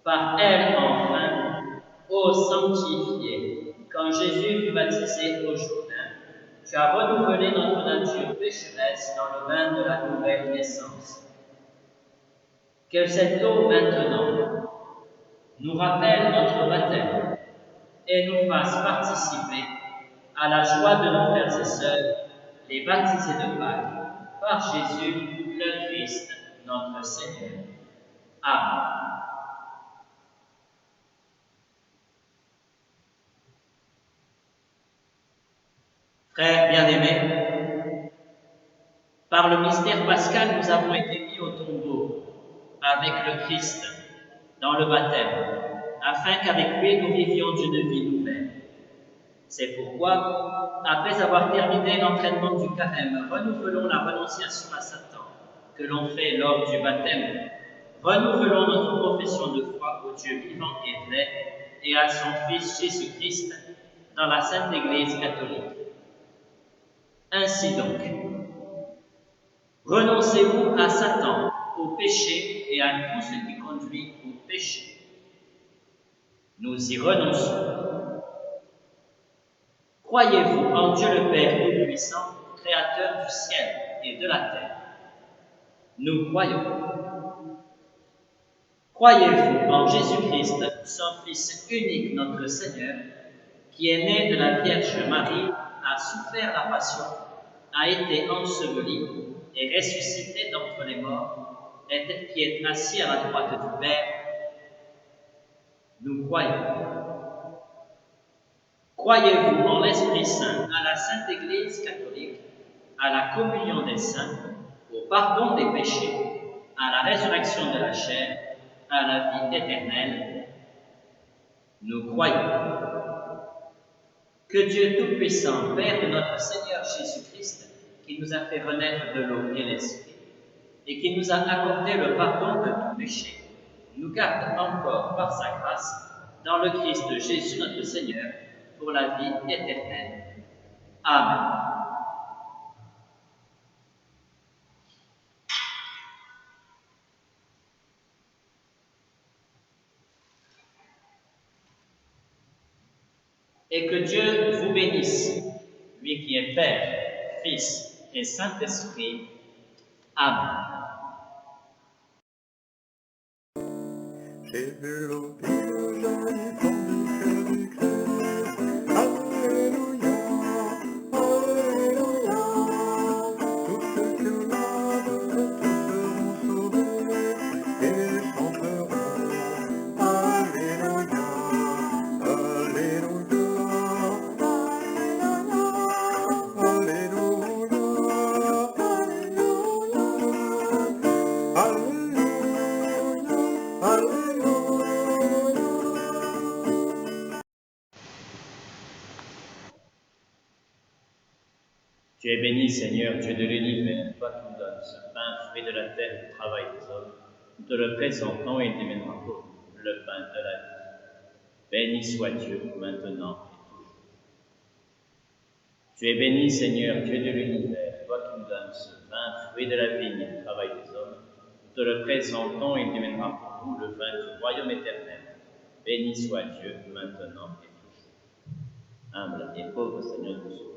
Par elle, enfin, ô sanctifié, quand Jésus fut baptisé au Jourdain, tu as renouvelé notre nature pécheresse dans le bain de la nouvelle naissance. Que cette eau maintenant nous rappelle notre baptême et nous fasse participer à la joie de nos frères et sœurs, les baptisés de Pâques, par Jésus le Christ, notre Seigneur. Amen. Frères bien-aimés, par le mystère pascal, nous avons été mis au tombeau avec le Christ dans le baptême, afin qu'avec lui nous vivions d'une vie nouvelle. C'est pourquoi, après avoir terminé l'entraînement du carême, renouvelons la renonciation à Satan que l'on fait lors du baptême. Renouvelons notre profession de foi au Dieu vivant et vrai et à son Fils Jésus-Christ dans la Sainte Église catholique. Ainsi donc, renoncez-vous à Satan, au péché et à tout ce qui conduit au péché. Nous y renonçons. Croyez-vous en Dieu le Père Tout-Puissant, Créateur du ciel et de la terre? Nous croyons. Croyez-vous en Jésus-Christ, son Fils unique, notre Seigneur, qui est né de la Vierge Marie, a souffert la passion, a été enseveli et ressuscité d'entre les morts, et qui est assis à la droite du Père? Nous croyons. Croyez-vous en l'Esprit Saint, à la Sainte Église catholique, à la communion des saints, au pardon des péchés, à la résurrection de la chair, à la vie éternelle? Nous croyons. Que Dieu Tout-Puissant, Père de notre Seigneur Jésus-Christ, qui nous a fait renaître de l'eau et l'Esprit, et qui nous a accordé le pardon de tout péché, nous garde encore par sa grâce dans le Christ Jésus notre Seigneur, pour la vie éternelle. Amen. Et que Dieu vous bénisse, lui qui est Père, Fils et Saint-Esprit. Amen. J'ai vu l'eau jaillir comme du cœur du Christ. Alléluia, Alléluia. Tous ceux que lavent, tous seront sauvés et chanteront. Alléluia, Alléluia, Alléluia, Alléluia. Alléluia, Alléluia. Tu es béni, Seigneur, Dieu de l'univers, toi qui nous donnes ce pain, fruit de la terre et du travail des hommes. Nous te le présentons et il deviendra pour nous le pain de la vie. Béni soit Dieu, maintenant et toujours. Tu es béni, Seigneur, Dieu de l'univers, toi qui nous donnes ce pain, fruit de la vigne et du travail des hommes. Nous te le présentons et il deviendra pour nous le vin du royaume éternel. Béni soit Dieu, maintenant et toujours. Humble et pauvre Seigneur, nous supplions.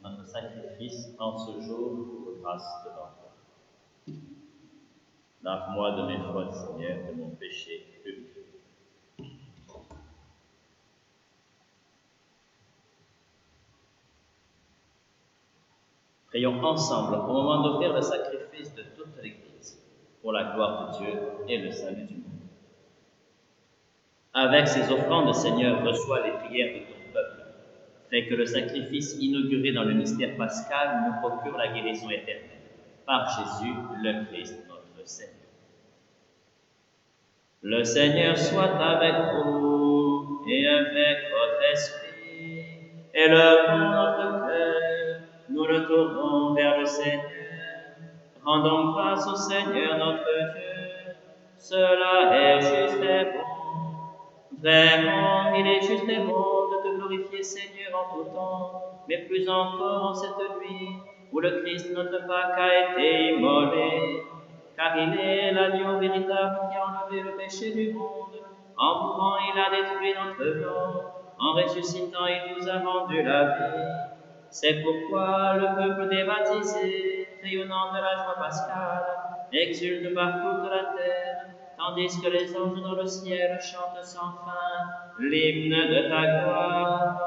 Notre sacrifice en ce jour de grâce devant toi. Lave-moi de mes fautes, Seigneur, de mon péché public. Prions ensemble au moment d'offrir le sacrifice de toute l'Église pour la gloire de Dieu et le salut du monde. Avec ces offrandes, Seigneur, reçois les prières de ton peuple. Fais que le sacrifice inauguré dans le mystère pascal nous procure la guérison éternelle. Par Jésus, le Christ, notre Seigneur. Le Seigneur soit avec vous et avec votre esprit. Élevons notre cœur, nous le tournons vers le Seigneur. Rendons grâce au Seigneur notre Dieu. Cela est juste et bon. Vraiment, il est juste et bon de te glorifier, Seigneur, en tout temps, mais plus encore en cette nuit où le Christ, notre Pâque, a été immolé, car il est l'agneau véritable qui a enlevé le péché du monde. En mourant, il a détruit notre mort. En ressuscitant, il nous a rendu la vie. C'est pourquoi le peuple des baptisés, rayonnant de la joie pascale, exulte par toute la terre, tandis que les anges dans le ciel chantent sans fin l'hymne de ta gloire.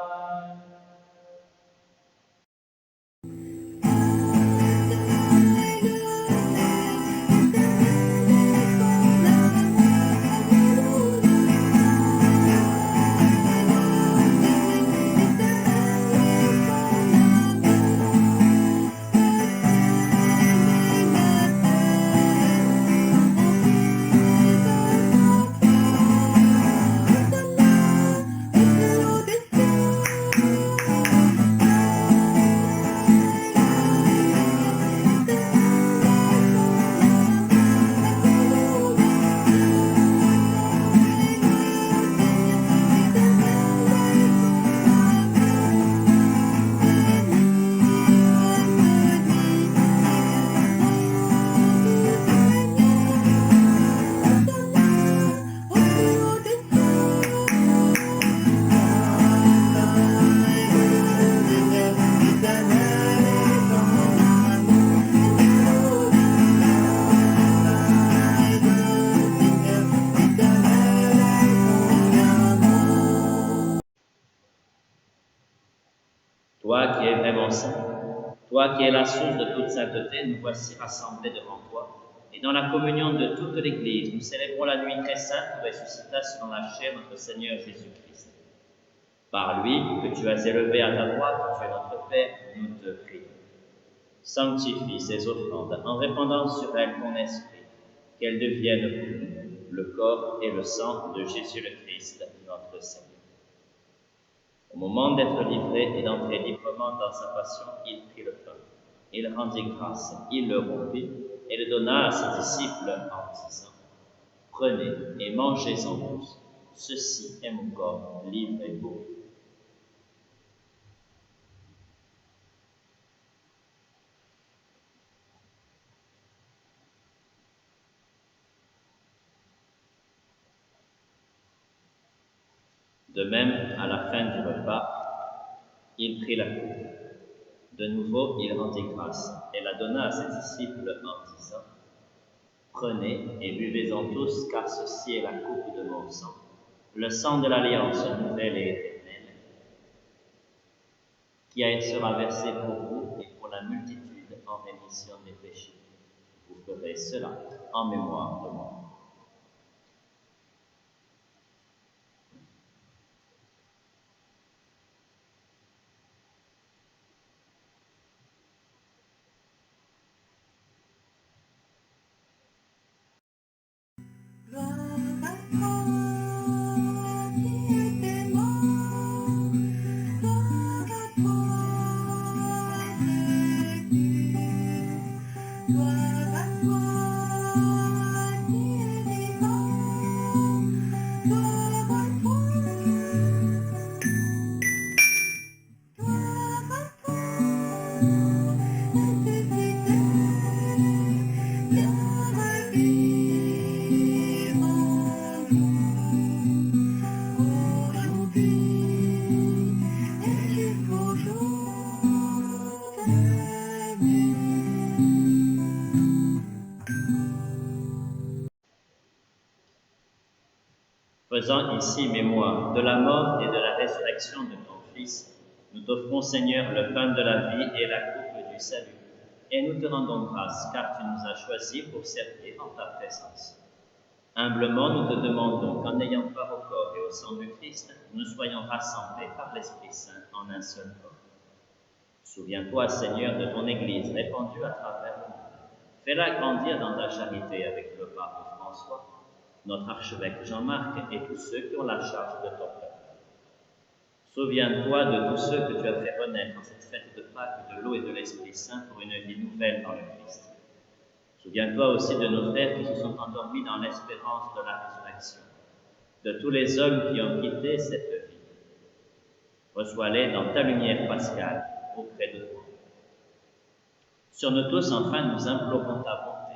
Toi qui es vraiment saint, toi qui es la source de toute sainteté, nous voici rassemblés devant toi. Et dans la communion de toute l'Église, nous célébrons la nuit très sainte où ressuscita selon la chair notre Seigneur Jésus-Christ. Par lui, que tu as élevé à ta droite, tu es notre Père, nous te prions. Sanctifie ces offrandes en répandant sur elles ton esprit, qu'elles deviennent pour nous le corps et le sang de Jésus le Christ, notre Seigneur. Au moment d'être livré et d'entrer librement dans sa passion, il prit le pain. Il rendit grâce, il le rompit et le donna à ses disciples en disant : « Prenez et mangez-en tous, ceci est mon corps livré pour vous. » De même, à la fin du repas, il prit la coupe. De nouveau, il rendit grâce et la donna à ses disciples en disant : « Prenez et buvez-en tous, car ceci est la coupe de mon sang, le sang de l'alliance nouvelle et éternelle, qui sera versé pour vous et pour la multitude en rémission des péchés. Vous ferez cela en mémoire de moi. » Gloire à toi, Faisant ici mémoire de la mort et de la résurrection de ton Fils, nous t'offrons, Seigneur, le pain de la vie et la coupe du salut. Et nous te rendons grâce, car tu nous as choisis pour servir en ta présence. Humblement, nous te demandons qu'en ayant part au corps et au sang du Christ, nous soyons rassemblés par l'Esprit Saint en un seul corps. Souviens-toi, Seigneur, de ton Église répandue à travers le monde. Fais-la grandir dans ta charité avec le pape François, notre archevêque Jean-Marc et tous ceux qui ont la charge de ton peuple. Souviens-toi de tous ceux que tu as fait renaître en cette fête de Pâques de l'eau et de l'Esprit Saint pour une vie nouvelle dans le Christ. Souviens-toi aussi de nos frères qui se sont endormis dans l'espérance de la résurrection, de tous les hommes qui ont quitté cette vie. Reçois-les dans ta lumière pascale auprès de toi. Sur nous tous, enfin, nous implorons ta bonté.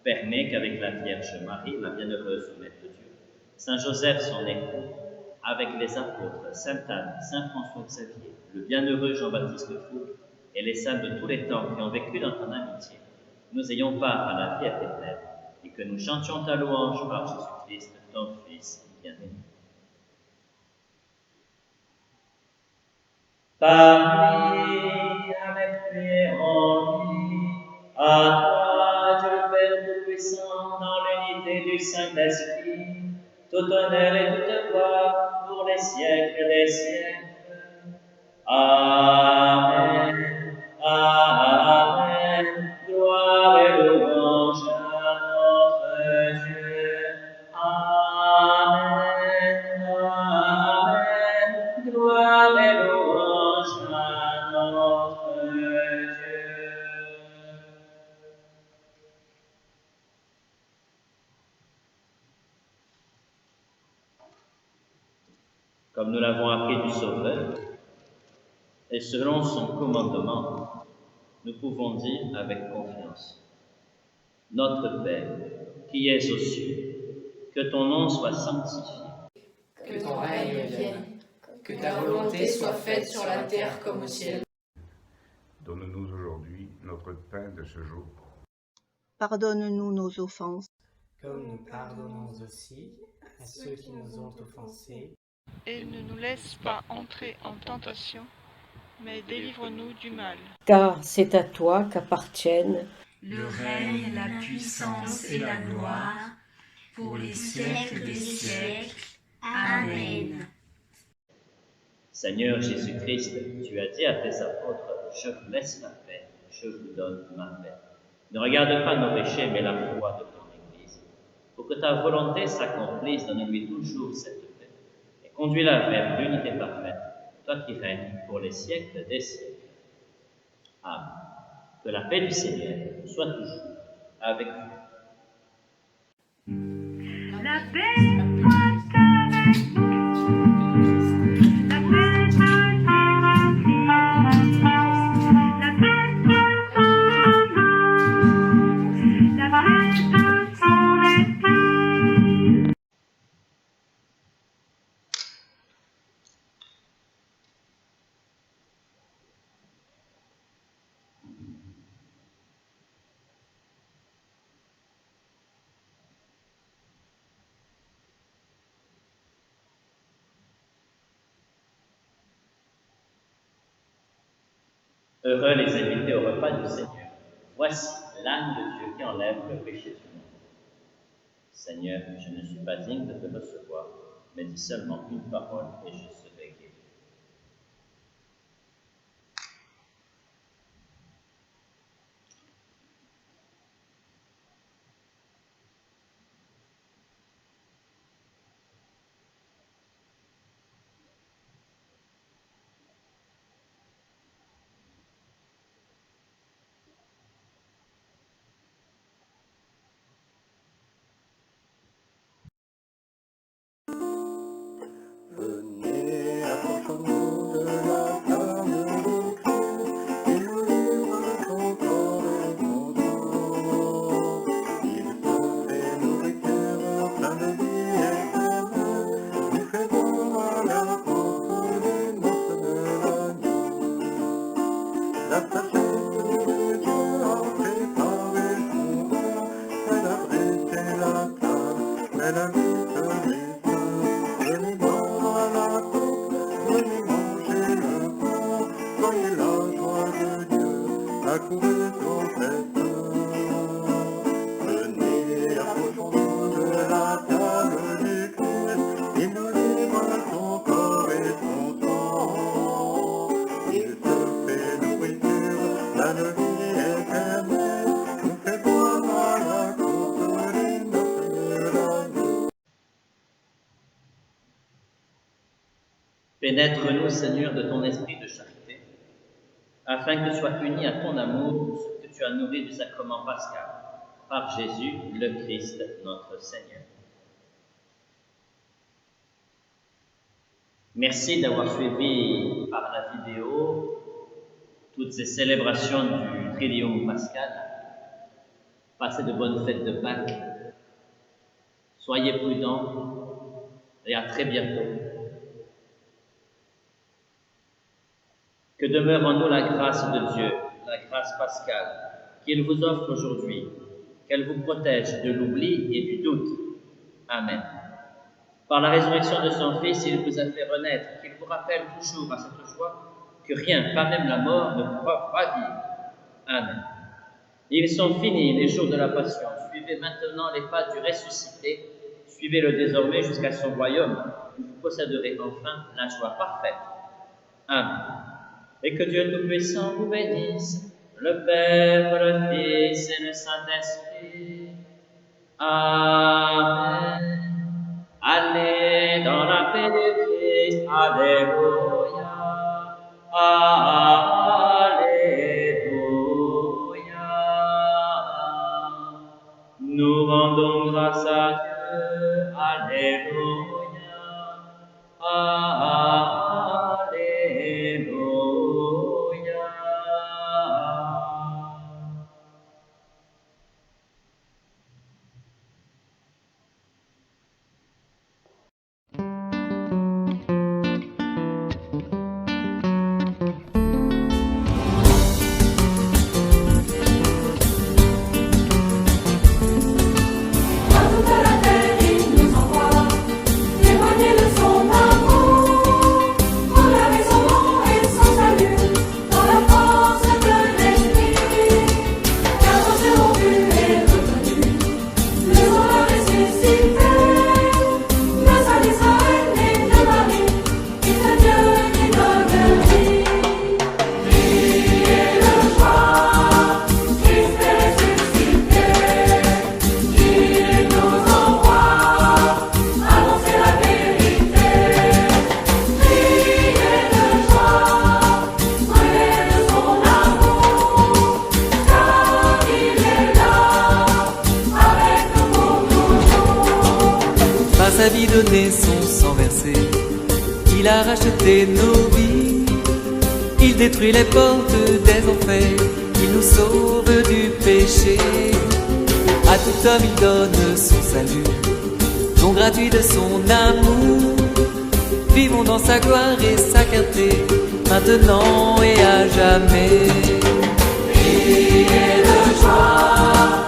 Permets qu'avec la Vierge Marie, la bienheureuse Mère de Dieu, Saint Joseph, son époux, avec les apôtres, Sainte Anne, Saint François Xavier, le bienheureux Jean-Baptiste Fouque et les saints de tous les temps qui ont vécu dans ton amitié, nous ayons part à la vie éternelle et que nous chantions ta louange par Jésus-Christ, ton Fils bien-aimé. Par lui, avec lui et en lui, à toi, Dieu Père Tout-Puissant, dans l'unité du Saint-Esprit, tout honneur et toute gloire pour les siècles des siècles. Amen. Amen. Gloire et louange à notre Dieu. Amen. Amen. Gloire et louange à notre Dieu. Comme nous l'avons appris du Sauveur, et selon son commandement, nous pouvons dire avec confiance: Notre Père, qui es aux cieux, que ton nom soit sanctifié. Que ton règne vienne, que ta volonté soit faite sur la terre comme au ciel. Donne-nous aujourd'hui notre pain de ce jour. Pardonne-nous nos offenses, comme nous pardonnons aussi à ceux qui nous ont offensés. Et ne nous laisse pas entrer en tentation, mais délivre-nous du mal. Car c'est à toi qu'appartiennent le règne, la puissance et la gloire, pour les siècles des siècles. Amen. Seigneur Jésus-Christ, tu as dit à tes apôtres: Je vous laisse la paix, je vous donne ma paix. Ne regarde pas nos péchés, mais la foi de ton Église. Pour que ta volonté s'accomplisse, donne-lui toujours cette paix et conduis-la vers l'unité parfaite, toi qui règnes pour les siècles des siècles. Amen. Que la paix du Seigneur soit toujours avec vous. La paix soit avec vous. La paix soit avec vous. La paix soit en nous. La paix soit son esprit. Heureux les invités au repas du Seigneur. Voici l'âne de Dieu qui enlève le péché du monde. Seigneur, je ne suis pas digne de te recevoir, mais dis seulement une parole et je serai guéri. Venez trouver son trésor. Venez, approchons-nous de la table du Christ, il nous livre son corps et son sang. Il se fait nourriture, la vie éternelle, nous fait boire à la coupe des noces de l'agneau. Pénètre-nous, Seigneur, de ton esprit de charité, afin que soit uni à ton amour ce que tu as nourri du sacrement pascal, par Jésus, le Christ, notre Seigneur. Merci d'avoir suivi par la vidéo toutes ces célébrations du Triduum pascal. Passez de bonnes fêtes de Pâques. Soyez prudents et à très bientôt. Que demeure en nous la grâce de Dieu, la grâce pascale, qu'il vous offre aujourd'hui, qu'elle vous protège de l'oubli et du doute. Amen. Par la résurrection de son Fils, il vous a fait renaître, qu'il vous rappelle toujours à cette joie que rien, pas même la mort, ne pourra ravir. Amen. Ils sont finis les jours de la passion. Suivez maintenant les pas du ressuscité. Suivez-le désormais jusqu'à son royaume, où vous posséderez enfin la joie parfaite. Amen. Et que Dieu Tout-Puissant vous bénisse, le Père, le Fils et le Saint-Esprit. Amen. Allez dans la paix du Christ. Alléluia. Alléluia. Nous rendons grâce à Dieu. Alléluia. Alléluia. Sa vie donnée, son sang versé, il a racheté nos vies. Il détruit les portes des enfers, il nous sauve du péché. À tout homme il donne son salut, don gratuit de son amour. Vivons dans sa gloire et sa clarté, maintenant et à jamais. Priez de joie.